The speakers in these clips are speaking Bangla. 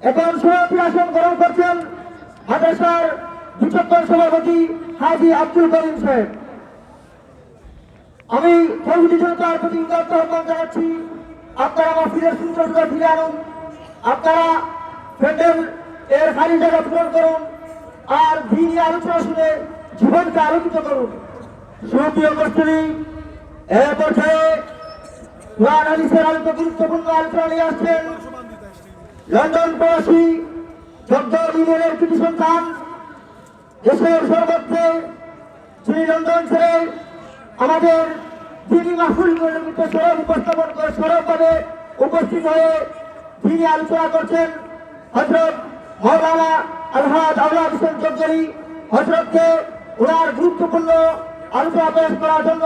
এখন সভাপতি আসন গ্রহণ করছেন মাদ্রাসার বিচক্ষণ সভাপতি হাজী আব্দুল করিম সাহেব। আমি তৌহিদি জনতার প্রতি উদাত্ত আহ্বান জানাচ্ছি, আপনারা মাহফিলের শৃঙ্খলা ফিরে আনুন, আপনারা প্যান্ডেল এর খালি জায়গা পূরণ করুন আর দিনী আলোচনা শুনে জীবনকে আলোকিত করুন। সুপ্রিয় উপস্থিতি, এ পর্যায়ে কোরআন হাদিসের আলোকে গুরুত্বপূর্ণ আলোচনা নিয়ে আসছেন লন্ডন প্রবাসী জগদল ইউনিয়নের কৃতি সন্তান, দেশের সর্বত্রে যিনি লন্ডন ছেড়ে আমাদের যিনি মাহফিল সরব উপস্থাপন করে সরবভাবে উপস্থিত হয়ে যিনি আলোচনা করছেন হযরত মাওলানা আলহাজ আওলাদ হোসেন চৌধুরী, হযরতকে ওনার গুরুত্বপূর্ণ আলোচনা পেশ করার জন্য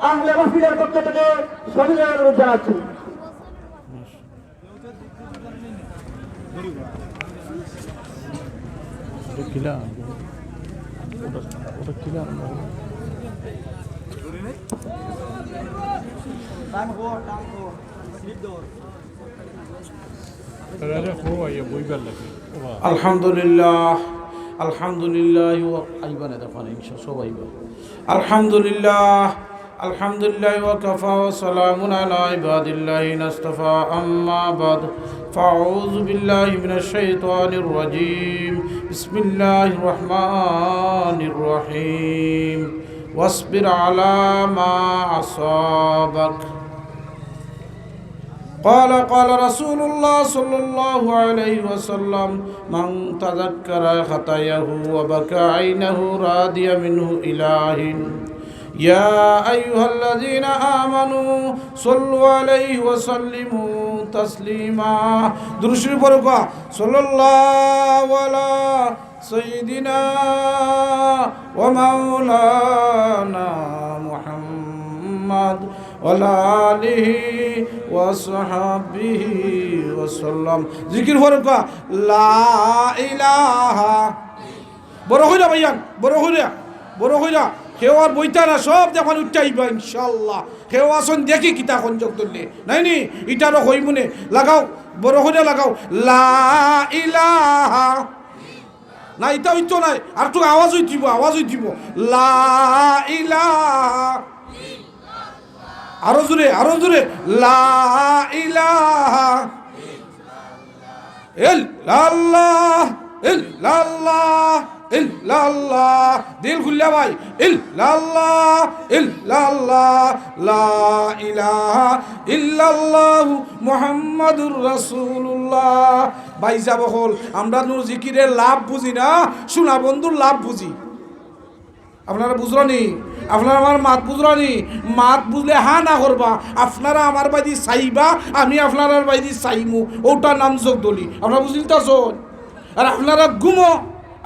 আহলে মাহফিলের পক্ষ থেকে সবিনয় অনুরোধ জানাচ্ছি। আলহামদুলিল্লাহ আলহামদুলিল্লাহ ওয়া কাফা ওয়া সালামুন আলা ইবাদিল্লাহিন ইসতাফা আম্মা বাদ ফাউযু বিল্লাহি মিনাশ শাইতানির রাজীম বিসমিল্লাহির রহমানির রহিম ওয়াসবির আলা মা আসাবাক قال رسول الله صلى الله عليه وسلم من تذكر خطاياه وبكى عينه راضيا منه إله يا أيها الذين آمنوا صلوا عليه وسلموا تسليما درشي بركة صلى الله على سيدنا ومولانا محمد وعلى آله وصحبه وسلم ذكر فرقا لا إله বড় হইরা ভাইয়ান বড় হইরা কেউ আর বইতা না, সব যখন উঠাইবা ইনশাআল্লাহ। কেউ আসন দেখি কিতা সংযোগ ধরলে নাই নি ইটারও হই মনে লাগাও, বড় হইরা লাগাও লা ইলাহা না, এটা হইতো নাই আর তো আওয়াজ হইতিব লা ইলাহা, আরো জোরে লা ইলাহা ইল্লাল্লাহ ইল্লাল্লাহ ইল্লাল্লাহ, দিল খুললা ভাই ইল্লাল্লাহ লা ইলাহা ইল্লাল্লাহু মুহাম্মাদুর রাসূলুল্লাহ। ভাই যাব হল আমরা নূর জিকিরের লাভ বুঝি না, শোনা বন্ধুর লাভ বুঝি। আপনারা বুঝরানি, আপনারা আমার মাত বুঝরানি, মাত বুঝলে হা না করবা। আপনারা আমার বাইদি চাইবা, আমি আপনার বাইদি চাইমু, ওটার নাম জগদলি। আপনারা বুঝলিতাছ? আর আপনারা ঘুমো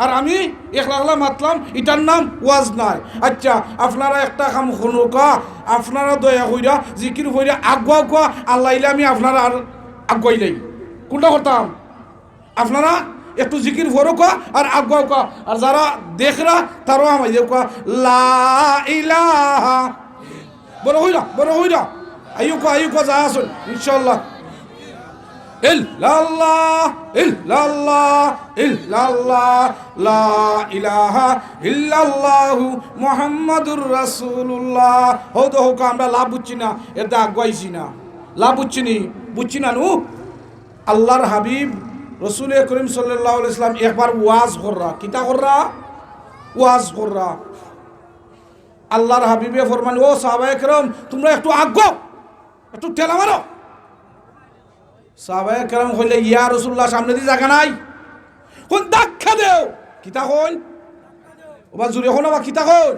আর আমি একলা মাতলাম, এটার নাম ওয়াজ নাই। আচ্ছা আপনারা একটা কাম শুনুকা, আপনারা দয়া কইরা জিকির কইরা আগুয়া কোয়া আল্লাহ ইলে আমি আপনারা আর আগুয়াইলাই কোনটা করতাম। আপনারা একটু জিকির ফরকা আর আগুয়া কোয়া, আর যারা দেখরা তারও আমাই কোয়া লা ইলাহা, বড় হইরা আইয়ো কোয়া যা আসুন ইনশাআল্লাহ ইল্লাল্লাহ ইল্লাল্লাহ ইল্লাল্লাহ লা ইলাহা ইল্লাল্লাহু মুহাম্মাদুর রাসূলুল্লাহ। হতো হোক আমরা লাভ বুঝছি না, এটা আগুয়াইছি না, লাভ বুঝছি না নু। আল্লাহর হাবিব রসুল করিম সাল্লাল্লাহু আলাইহি ওয়াসাল্লাম একবার ওয়াজ কররা, কিতা কররা? ওয়াজ কররা। আল্লাহর হাবিবে ফরমান, ও সাহাবায়ে কেরাম তোমরা একটু আগাও, একটু ঠেলা মারো। সাহাবায়ে কেরাম কইলে ইয়া রাসূলুল্লাহ সামনে দিয়ে জায়গা নাই, কোন ধাক্কা দেও। কিতা কইন ওবা জুরে কোন বা কিতা কইন?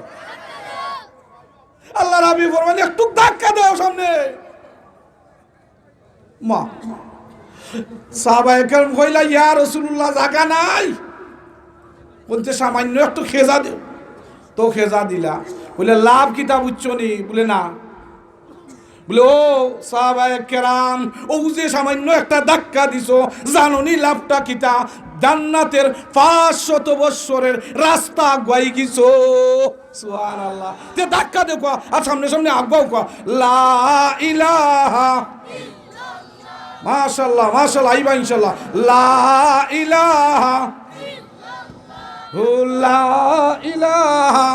আল্লাহর হাবিব ফরমান একটু ধাক্কা দেও সামনে। মা সাহাবায়ে কেরাম কইলা ইয়া রাসূলুল্লাহ জায়গা নাই, বলতে সামান্য একটু খেজা দেও। তো খেজা দিলা, বলে লাভ কিতা বুঝছো নি? বলে না। বলে ও সাহাবায়ে কেরাম, ও যে সামান্য একটা ধাক্কা দিছো, জানোনি লাভটা কিতা? জান্নাতের 500 বছরের রাস্তা আগুয়াই গিছো। সুবহানাল্লাহ। তে ধাক্কা দেও কোয়া আর সামনে আগুয়াও কোয়া লা ইলাহা মাশাআল্লাহ মাশাআল্লাহ আইবা ইনশাআল্লাহ লা ইলাহা লা ইলাহা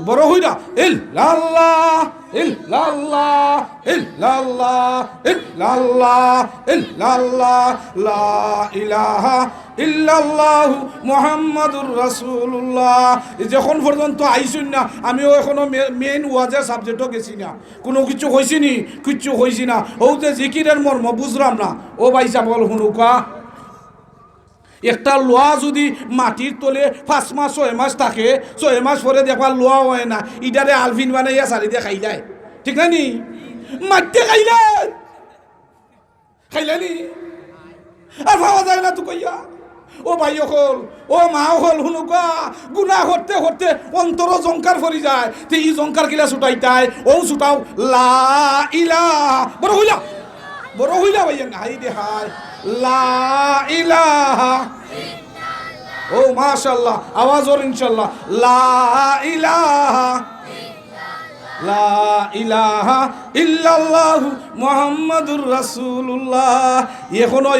বড় হইরা ইল্লাল্লাহ ইল্লাল্লাহ ইল্লাল্লাহ ইল্লাল্লাহ ইল্লাল্লাহ লা ইলাহা ইল্লাল্লাহু মুহাম্মাদুর রাসূলুল্লাহ। যখন পর্যন্ত আইছুন না আমিও এখনো মেইন ওয়াজের সাবজেক্টও গেছি না, কোনো কিছু হইছি নি, কিচ্ছু হইছি না। ও যে জিকিরের মর্ম বুঝলাম না। ও ভাই সাবল হুনুকা, একটা লোয়া যদি মাটির তলে 5 মাস 6 মাস থাকে, 6 মাস পরে দেখবা লোয়া হয় না, ইডারে আলফিন বানাইয়া সারি দিয়ে খাইলাই, ঠিক না নি? মাটিতে খাইলানি আর ভাবা যায় না তো কইয়া। ও ভাই হল, ও মা হল, হুনুকা গুনাহ করতে করতে অন্তর জংকার ফরি যায়। তে ই জংকার কিলা ছুটাইতাই, ও ছুটাও লা ইলাহা। বড় হইলা ভাইয়া হাই দে হাই লা ইলাহা। ও মাশাআল্লাহ আওয়াজ ওর ইনশাআল্লাহ লা ইলাহা লা ইলাহা ইল্লাল্লাহু মুহাম্মাদুর রাসূলুল্লাহ। এখনো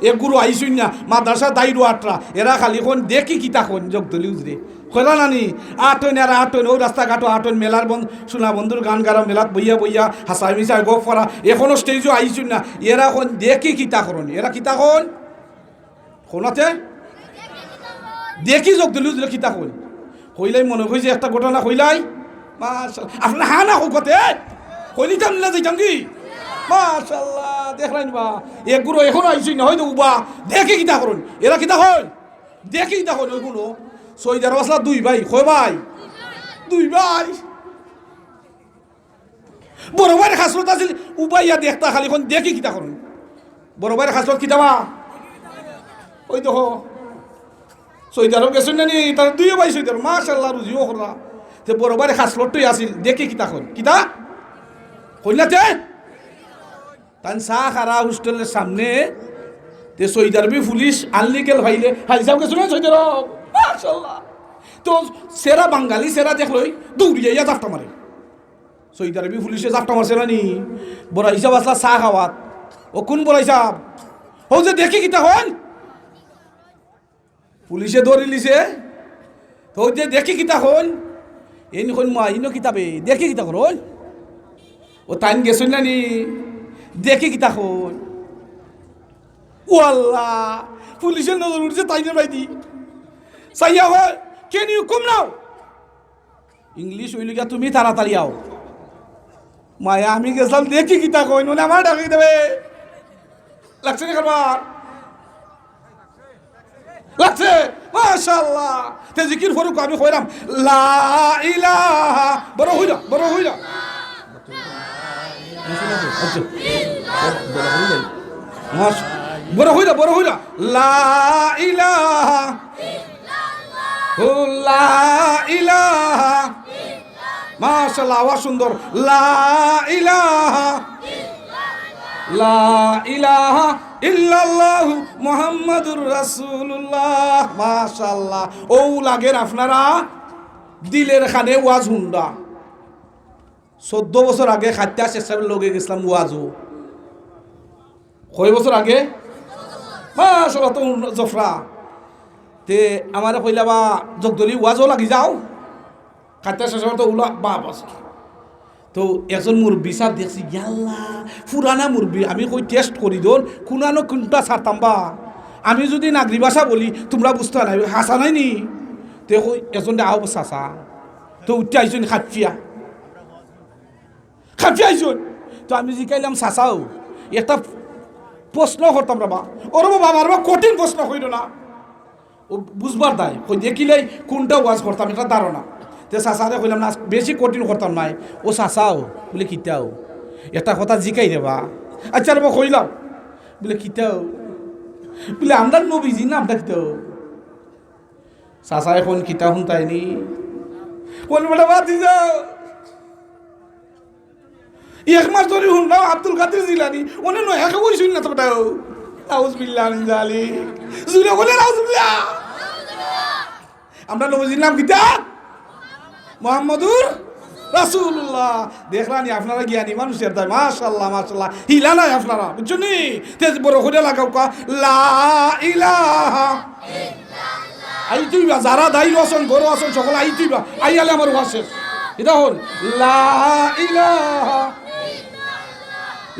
এগুলো আইছুন না মাদ্রাসা দাইরু আটরা, এরা খালি কোন দেখি কিতা কোন জগদলি উজরে কইলা নানি আটন আর আটন ও রাস্তাঘাটো আটন মেলার শোনা বন্ধুর গান গারা মেলাত বইয়া বইয়া হাসাই মিশাই গপ করা। এখনো স্টেজও আইছুন না, এরা কোন দেখি কিতা করন, এরা কিতা কোন কোনাতে দেখি জগদলি উজরে কিতা কোন কইলাই মনে হইছে একটা ঘটনা কইলাই। মাশাআল্লাহ আপনার হা না কতে কইলি তাম না যাইতাম কি মাশাআল্লাহ দেখলেন বা এগুলো এখনো আইছুন না হয়তো উবা দেখি কিতা করুন, এরা কিতা হয় দেখি কিতা হয়। ওইগুলো সৈদার বাসলা 2 ভাই, কয় ভাই 2 ভাই। বড় ভাইয়ের খাসলত আছিল উবাইয়া দেখতা খালি কোন দেখি কিতা করুন। বড় ভাইয়ের খাসলত কিতা বা ওই দেখো সৈদারও গেছেন না নি, তার 2 ভাই সৈদার মাশাআল্লাহ রুজিও করা। তে বড় ভাইয়ের খাসলতই আছিল দেখি কিতা কোন কিতা কইলাতে তান চা খারা হোস্টেলের সামনে। তে সৈদারবি পুলিশ আনলিগেল ভাইলে হাই যাও গেছো না সৈদার মাশাআল্লাহ। তো সেরা বাঙালি সেরা দেখলই দৌড়িয়ে জাফটা মারে। সৈদারবি পুলিশে জাফটা মারছে না নি, বড় হিসাব আসলা চা খাওয়াত। ও কোন বড় হিসাব ও যে দেখি কিতা হন পুলিশে ধরে লিছে। তো যে দেখি কিতা হন এনি কোন মা ইনো কিতাবে দেখি কিতা করন। ও টাইম গেছুন না নি দেখি কিতা হন। ও আল্লাহ পুলিশের নজর উঠছে তাইনের বাইদি সাইয়া হয় কেন ইউ কম নাও ইংলিশ হইল গিয়া তুমি তাড়াতাড়ি আও। মায়া আমি গেছিলাম দেখি কিতা কইন মানে আমার ডাকি দেবে লাগছে না খাবার লাগছে মাশাআল্লাহ। তে জিকির ফরুক আমি কইরাম লা ইলাহা বড় হইরা বড় হইরা বড় হইরা বড় হইরা লা ইলাহা লা ইলাহা মাশাআল্লাহ আওয়াজ সুন্দর লা ইলাহা লা ইলাহা ইল্লাল্লাহু মুহাম্মাদুর রাসূলুল্লাহ। মাশাআল্লাহ ও লাগের আপনারা দিলের খানে ওয়াজ হুন্ডা 14 বছর আগে খাদ্যা শেষের লগে গেছিলাম ওয়াজও। কয় বছর আগে মাশাআল্লাহ তো জফরা তে আমারে কইলা বা জগদলি ওয়াজও লাগি যাও খাদ্যা শেষের তো উলা বাবা। তো একজন মুরব্বী সাহেব দেখছি ইয়াল্লা পুরানা মুরব্বী। আমি কই টেস্ট করি দোন কোনানো কোনটা ছাড়তাম বা আমি যদি নাগরি ভাষা বলি তোমরা বুঝতে নাই হাসা নাই নি। তে কই এজন আও চাচা তো উঠে আইসুন খাপিয়া আইসুন। তো আমি জিকাইলাম চাচাও একটা প্রশ্ন করতাম রাবা ওর বাবা আমার বা কঠিন প্রশ্ন কইল না ও বুঝবার দায় কই দেখিলেই কোনটা ওয়াজ করতাম এটা ধারণা। তে চাচারে কইলাম না বেশি কঠিন করতাম নাই। ও চাচাও বলে কিতাও একটা কথা জিকাই দেবা। আচ্ছা রে কইলাম বলে কিতাও বলে আমরা নবীজি না আমরা কিতাও। চাচা এখন কিতা শুনতাইনি কোন বেটা বাদ দি যাও 1 মাস ধরে শুনলাম আব্দুল কাদের জিলানি ওনে নয় একে বই শুন না তো বেটাও আউযুবিল্লাহ মিন যালিক জুরে বলে আউযুবিল্লাহ। আমরা নবীজির নাম কিতা মুহাম্মাদুর রাসূলুল্লাহ। দেখলানি আপনারা জ্ঞানী মানুষের তাই মাশাআল্লাহ মাশাআল্লাহ হিলা নাই আপনারা বুঝছেন নি তেজ বড় করে লাগাও কা লা ইলাহা আই তুইবা যারা দাই রসন বড় আসন সকল আই তুইবা আই আলে আমার ওয়াসে এটা হল লা ইলাহা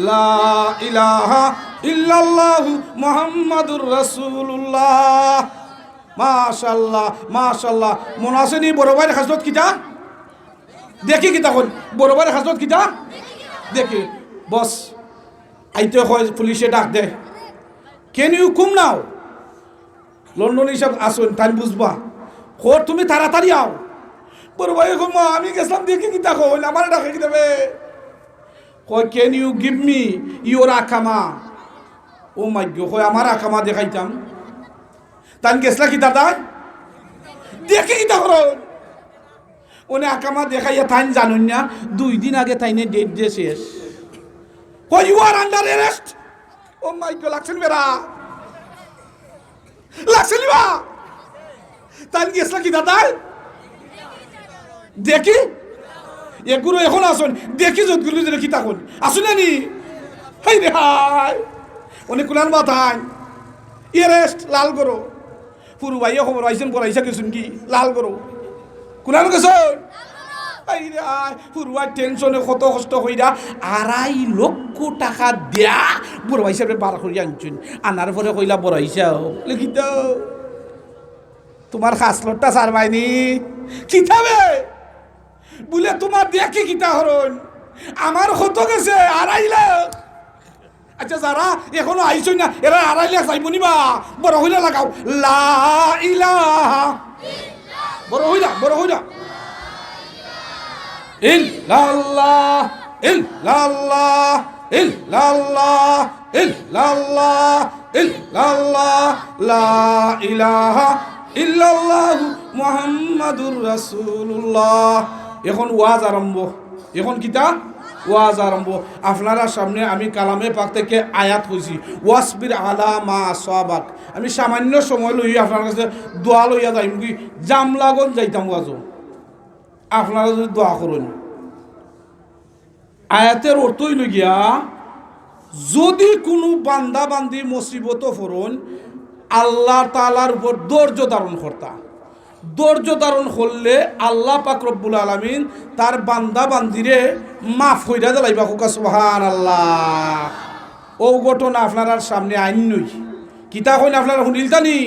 লা ইলাহা ইল্লাল্লাহু মুহাম্মাদুর রাসূলুল্লাহ। মাশাআল্লাহ মাশাআল্লাহ। মনে আছে নি বড় ভাইয়ের হাজরত কিটা দেখি কিতা কোন বড় ভাইয়ের হাজরত কিটা দেখি বস আইতে হয় পুলিশে ডাক দে কেন ইউ কুম নাও লন্ডন হিসাব আসুন তাই বুঝবা খোর তুমি তাড়াতাড়ি আও। বড় ভাই এখন আমি গেছিলাম দেখি কিতা কইল আমার ডাকে কি দেবে কয় can you give me your আকামা। ও মাই গড কয় আমার আকামা দেখাইতাম তাই গেছলা কিতা তাই দেখি কিতা করো ওনে আকামা দেখাইয়া তাই জানুন না 2 দিন আগে তাইনে ডেট দিয়ে শেষ। কয় you are under arrest. Oh my god লাগছেন বেরা লাগছেন বা তাই গেছলা কিতা তাই দেখি এগুলো এখন আসুন দেখি যতগুলো দেখি তখন আসুন নি হাই রে হাই অনেক কুলান মাথায় এরেস্ট লাল করো পুরু ভাইয়া খবর আইসেন পড়াইসা গেছুন কি লাল করো কুলান গেছুন হাই রে হাই পুরু ভাই টেনশনে কত কষ্ট হইরা 2.5 লক্ষ টাকা দেয়া বড় ভাই সাহেব বার করিয়া আনছুন আনার পরে কইলা বড় হিসাব লিখি দাও তোমার খাসলটটা সারবাইনি কিতাবে বলে তোমার দেখি কিতা হরণ আমার কত গেছে 2.5 লাখ। আচ্ছা যারা এখনো আইসই না এরা 2.5 লাখ চাইব নিবা বড় হইলা লাগাও লা ইলাহা বড় হইলা ইল্লাল্লাহ ইল্লাল্লাহ ইল্লাল্লাহ ইল্লাল্লাহ ইল্লাল্লাহ লা ইলাহা ইল্লাল্লাহু মুহাম্মাদুর রাসূলুল্লাহ। এখন ওয়াজ আরম্ভ এখন কিতা ওয়াজ আরম্ভ আপনারা সামনে আমি কালামে পাক থেকে আয়াত কইছি ওয়াসবির আলা মা আসাবাক। আমি সামান্য সময় লই আপনার কাছে দোয়া লইয়া যাইম কি জামলাগন যাইতাম ওয়াজও আপনারা যদি দোয়া করুন। আয়াতের অর্থ হইল গিয়া যদি কোনো বান্দা বান্দি মুসিবত ফরন আল্লাহ তাআলার উপর ধৈর্য ধারণ করতা ধৈর্য ধারণ করলে আল্লাহ পাক রব্বুল আলামিন তার বান্দা বান্দিরে মাফ কইরা দিলাইবা কোকা সুবহানাল্লাহ। ও ঘটনা আপনার সামনে আইন নই কিতা কইন আপনারা শুনিলতানি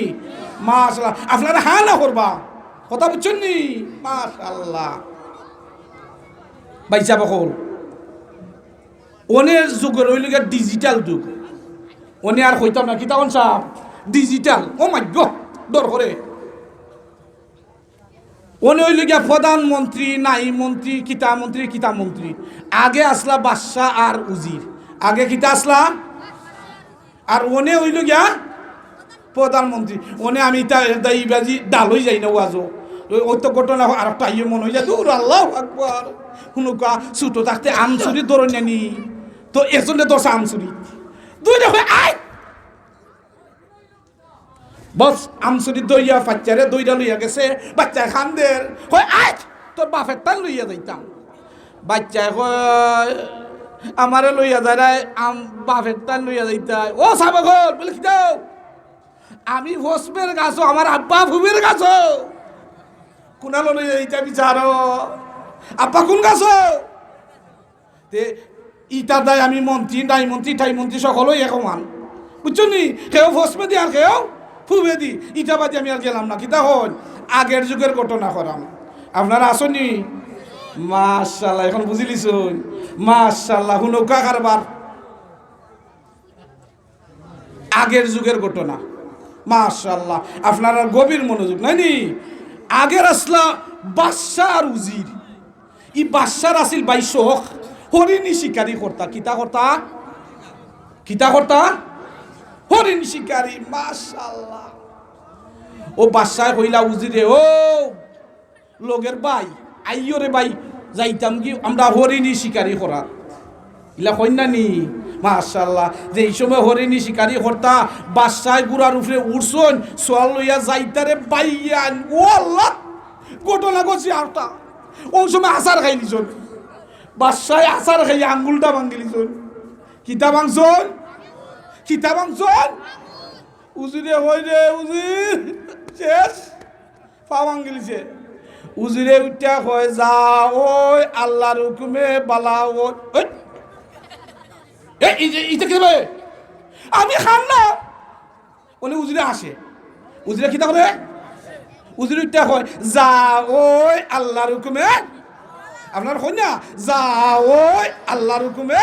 মাশাআল্লাহ আপনারা হা না করবা কথা বুঝছেন নি মাশাআল্লাহ। বাইসা বকল ওনের যুগের হইল গিয়া ডিজিটাল যুগ ওনে আর কইতাম না কিতা কোন সাহেব ডিজিটাল ও মাই গড ডর করে ওনে হইল গিয়া প্রধানমন্ত্রী নাই মন্ত্রী কিতা মন্ত্রী আগে আসলা বাদশা আর উজির আগে কিতা আসলা আর ওনে হইল গিয়া প্রধানমন্ত্রী ওনে আমি দাই বাজি ডালই যাই না ওয়াজো ওই তো ঘটনা আর একটা ইয়ে মনে হয়ে যায় দূর আল্লাহু আকবার হুনুকা ছুটো থাকতে আমচুরি ধরে নেনি তো এজন্য দশা আমচুরি দুইটা হয়ে আয় বস আমচুরি দইয়া বাচ্চারে দইটা লইয়া গেছে বাচ্চায় খানদের হয় আয় তোর বাপের টান লইয়া যাইতাম বাচ্চায় কয় আমারে লইয়া যায় বাপের টান লইয়া যাইতাই ও সাবগল বলে কি দাও আমি হোসমের গাছও আমার আব্বা ফুবের গাছও কুনালো লইয়া যাইতা বিচার আব্বা কোন গাছও তে ইটা দায় আমি মন্ত্রী নাই মন্ত্রী ঠাই মন্ত্রী সকলই একমান বুঝছো নি কেউ হোসমে দি আর কেউ ফুবে দি ইটা বাদি আমি আর গেলাম না কিতা হল আগের যুগের ঘটনা করাম আপনারা আসনি মাশাআল্লাহ এখন বুঝিলিছুন মাশাআল্লাহ হুনকা কারবার আগের যুগের ঘটনা মাশাআল্লাহ আপনারা গভীর মনোযোগ নাইনি আগের আসলা বাদশা আর উজির ই বাদশার আসিল 22 হরিণী শিকারী করতা কিতা করতা হরিণী শিকারী মাশাআল্লাহ ও বাদশায় কইলা উজিরে ও লোকের ভাই আইয়ো রে ভাই যাইতাম কি আমরা হরিণী শিকারী করা ইলা কইনা নি মাশাআল্লাহ যে এই সময় হরিণী শিকারী করতা বাদশায় গুড়ার উপরে উড়ছন সোয়াল লইয়া যাইতারে বাইয়ান ও আল্লাহ ঘটনা গছি আরটা ওই সময় আচার খাই নিছন বাদশায় আচার খাই আঙ্গুলটা ভাঙ্গি নিছন কিতা ভাঙছন কিতা ভাঙছন উজিরে হই রে উজির শেষ পা ভাঙ্গিলিছে উজিরে উঠা কয় যা ওই আল্লাহর হুকুমে বালা ওই ইটা কি হবে আমি খান না উনি উজিরে আসে উজিরে কিতা করে উজিরে উঠা কয় যা ওই আল্লাহর হুকুমে আপনার কই না যা ওই আল্লাহর হুকুমে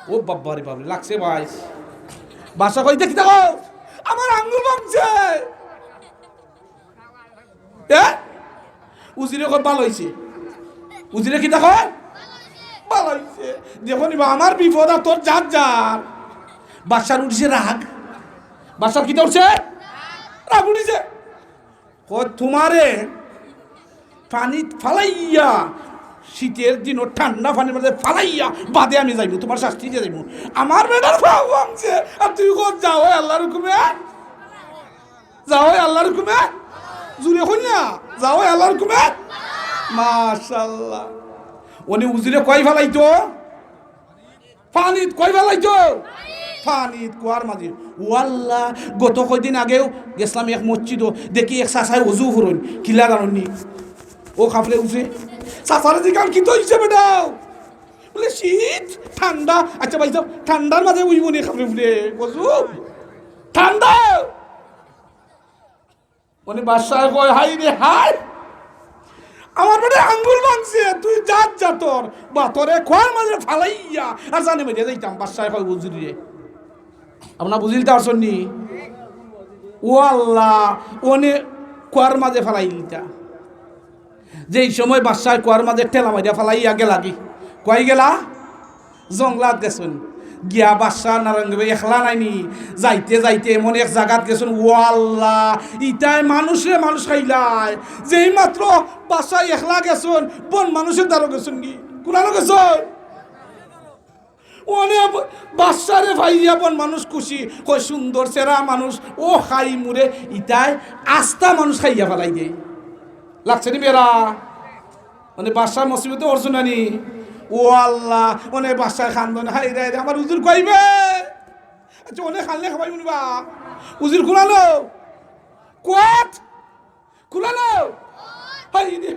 ও বাবারে বাবা লাগছে ভাই বাসা কই দেখি দেখো আমার আঙ্গুল ভাঙছে উজিরে কই ভালো হইছে উজিরে কি দেখো ভালো হইছে দেখো নিবা আমার বিপদ আর তোর যার যার বাসার উঠছে রাগ বাসার কি উঠছে রাগ উঠছে কই তোমারে পানি ফালাইয়া শীতের দিন ঠান্ডা পানির মধ্যে ফালাইয়া বাদে আমি যাইব তোমার শাস্তি দিয়ে যাইব আমার বেটার পাও ভাঙছে আর তুই কত যাও আল্লাহর হুকুমে যাও আল্লাহর হুকুমে জুড়ে হই না যাও আল্লাহর হুকুমে মাশাআল্লাহ উনি উজিরে কই ফেলাইতো পানিত কই ফেলাইতো পানিত কুয়ার মাঝে ওয়াল্লাহ গত কয়দিন আগেও গেছিলাম এক মসজিদ দেখি এক চাচাই অজু ফুরন কিলা জানি ও খাফলে উঠে চাচারে জিগান কি তো হিসেবে দাও বলে শীত ঠান্ডা আচ্ছা ভাই ঠান্ডার মাঝে উইব নি খাফলে উঠে বসু ঠান্ডা মানে বাসায় কয় হাই রে হাই আমার বেটা আঙ্গুল ভাঙছে তুই যাত যা তোর বা তোরে খোয়ার মাঝে ফালাইয়া আর জানি মেরে যাইতাম বাসায় কয় বুঝলি রে আপনার বুঝিলতে পারছেন নি ও আল্লাহ ওনে খোয়ার মাঝে ফালাই দিতা যেই সময় বাসায় কুয়ার মাঝে ঠেলা মাইয়া ফালাইয়া গেলা কি কয় গেলা জংলাত গেছুন গিয়া বাসা নারায়ণ একলা নাইনি যাইতে যাইতে এমন এক জায়গাত গেছুন ও আল্লাহ ইটাই মানুষে মানুষ খাইলাই যেই মাত্র বাসায় একলা গেছুন বন মানুষের দ্বারা গেছুন কি কোনানো গেছুন ওনে বাসারে ভাইয়া বন মানুষ খুশি কয় সুন্দর চেরা মানুষ ও খাই মুরে ইটাই আস্তা মানুষ খাইয়া ফেলাই দেয় লাগছে নি বেড়া মানে বাসার মসজিদে অর্জুন আনি ও আল্লাহ অনেক বাসায় খান্দন হাই রে আমার উজুর কইবে আচ্ছা অনেক খানলে খাবাই শুনবা উজুর খুলালো কোয়াত খুলালো হাই রে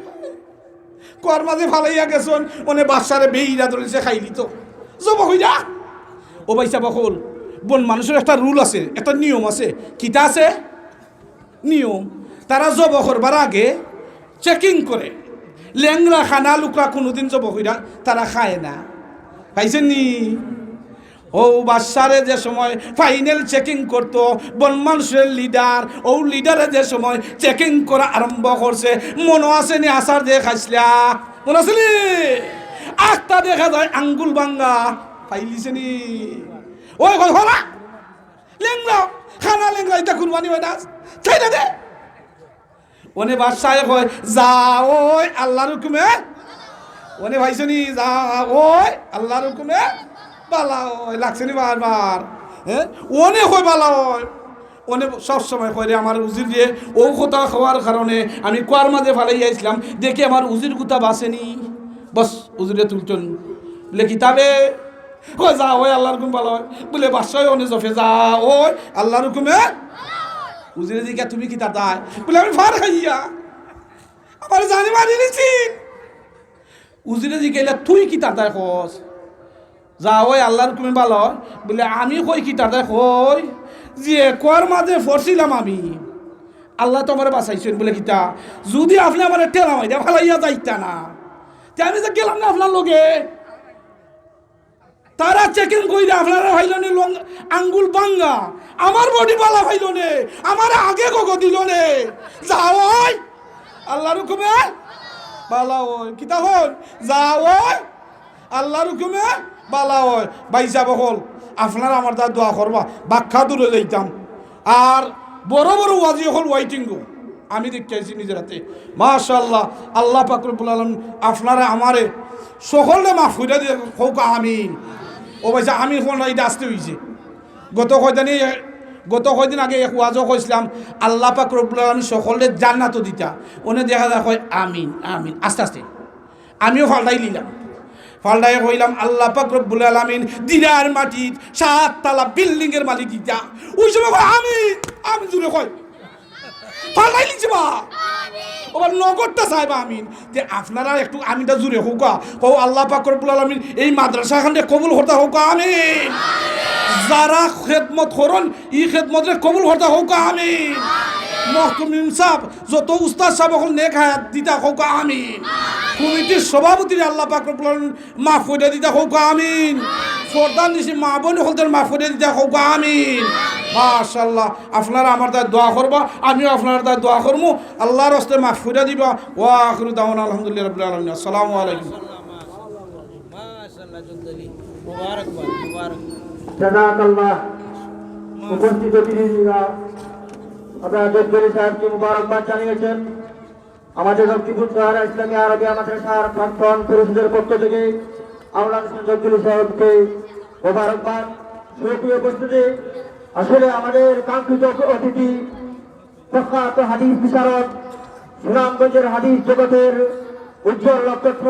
কর মাঝে ফালাইয়া গেছন অনেক বাসারে বেইরা ধরেছে খাইলি তো জব হইয়া ও বাইসা বকল বন মানুষের একটা রুল আছে একটা নিয়ম আছে কিটা আছে নিয়ম তারা জব করবার আগে চেকিং করে ল্যাংরা খানা লুকরা কোনোদিন জব হইরা তারা খায় না পাইছেন নি ও বাদশারে যে সময় ফাইনাল চেকিং করতো বন মানুষের লিডার ও লিডারে যে সময় চেকিং করা আরম্ভ করছে মনে আছে নি আচার দিয়ে খাইছিলা মনে আছে নি আখটা দেখা যায় আঙ্গুল ভাঙ্গা পাইলিছে নি ওই কথা লেংরা খানা লেংরা এটা কুরবানি হয় না তাই না দে ওনে বাদশায় কয় যা ওই আল্লাহর হুকুমে ওনে ভাইছনি যা ওই আল্লাহর হুকুমে বালা ওই লাগছে নি বারবার হ্যাঁ ওনে কয় বালা ওই ওনে সবসময় কয় রে আমার উজির দিয়ে ও কথা খাওয়ার কারণে আমি কুয়ার মাঝে ফালাই আইছিলাম দেখি আমার উজির গুতা বাসেনি বস উজিরে তুলছন বলে কিতাবে কয় যা ওই আল্লাহর হুকুম বালা হয় বলে বাদশায় ওনে জফে যা ওই আল্লাহর হুকুমে উজিরে দিকে তুমি কি তার দায় বলে আমি ফার খাইয়া আমার জানি মারি নিছি উজিরে দিকে তুই কি তার দায় খোঁজ যা ওই আল্লাহর হুকুমে ভালো বলে আমি কই কি তার দায় কই যে কোয়ার মাঝে ফরছিলাম আমি আল্লাহ তো আমার বাঁচাইছেন বলে কিতা যদি আপনি আমার ঠেলা মাইরা ফালাইয়া যাইতা না তে আমি যে গেলাম না আপনার লগে তারা চেকিং কইরা আপনারা ভাইলনে আঙ্গুল ভাঙ্গা আমার বডি বালা ভাইলনে আমার আগে গগো দিলনে যাও আল্লাহর হুকুমে বালা ওই কিতা হল যাও আল্লাহর হুকুমে বালা ওই বাইসা বকল আপনারা আমার দা দোয়া করবা বাক্কা দূরে যাইতাম আর বড় বড় ওয়াজি হল ওয়াইটিং গো আমি দেখতেছি নিজের হাতে মাশাআল্লাহ আল্লাহ পাক রব্বুল আলামিন আপনারা আমারে সকলে মাফ কইরা দিয়ে হোক আমিন ও ভাইসা আমি ফোন এটা আসতে হয়েছে গত কয়দিনই গত কয়দিন আগে এক ওয়াজও কইছিলাম আল্লাহ পাক রব্বুল আলামিন সকলের জান্নাত দিতা ওনে দেখা যায় কয় আমিন আমিন আস্তে আস্তে আমিও ফাল্টাই নিলাম ফাল্টাই কইলাম আল্লাহ পাক রব্বুল আলামিন দিনার মাটির 7 তলা বিল্ডিং এর মালিক দিতা ওই সময় কয় আমিন আমি জুড়ে কয় ফাল্টাই লিখছি বা ওবার নগদটা চাইবা আমিন যে আপনারা একটু আমিনটা জুড়ে হোক কও আল্লাহ পাক রব্বুল আলামিন এই মাদ্রাসা খানে কবুল হতা হোক আমিন যারা খেদমত করন ই খেদমতরে কবুল হতা হোক আমিন মহকুমিম সাহেব যত উস্তাদ সাহেব এখন নেক হায়াত দিতা হোক আমিন কমিটির সভাপতির আল্লাহ পাক রব্বুল আলামিন মাফ করে দিতা হোক আমিন প্রধান নিশি মা বোন হলদের মাফ করে দিতা হোক আমিন মাশাআল্লাহ আপনারা আমার তাই দোয়া করবা আমিও আপনার তাই দোয়া করবো আল্লাহর হস্তে মাফ করে দিবা ওয়া আখিরু দাওয়ানা আলহামদুলিল্লাহি রাব্বিল আলামিন আসসালামু আলাইকুম মাশাআল্লাহ জগদলি মুবারকবাদ মুবারক জাযাকাল্লাহ উপস্থিত অতিথিরা আপনারা জগদলি সাহেবকে মুবারকবাদ জানিয়েছেন আমাদের লক্ষ্মীপুর শহর ইসলামী আরবিয়া মাদ্রাসার প্রাক্তন পরিষদের পক্ষ থেকে আমরা জগদলি সাহেবকে মুবারকবাদ সুপ্রিয় উপস্থিতি আসলে আমাদের কাঙ্ক্ষিত অতিথি প্রখ্যাত হাদিস বিশারদ সুনামগঞ্জের হাদিস জগতের উজ্জ্বল নক্ষত্র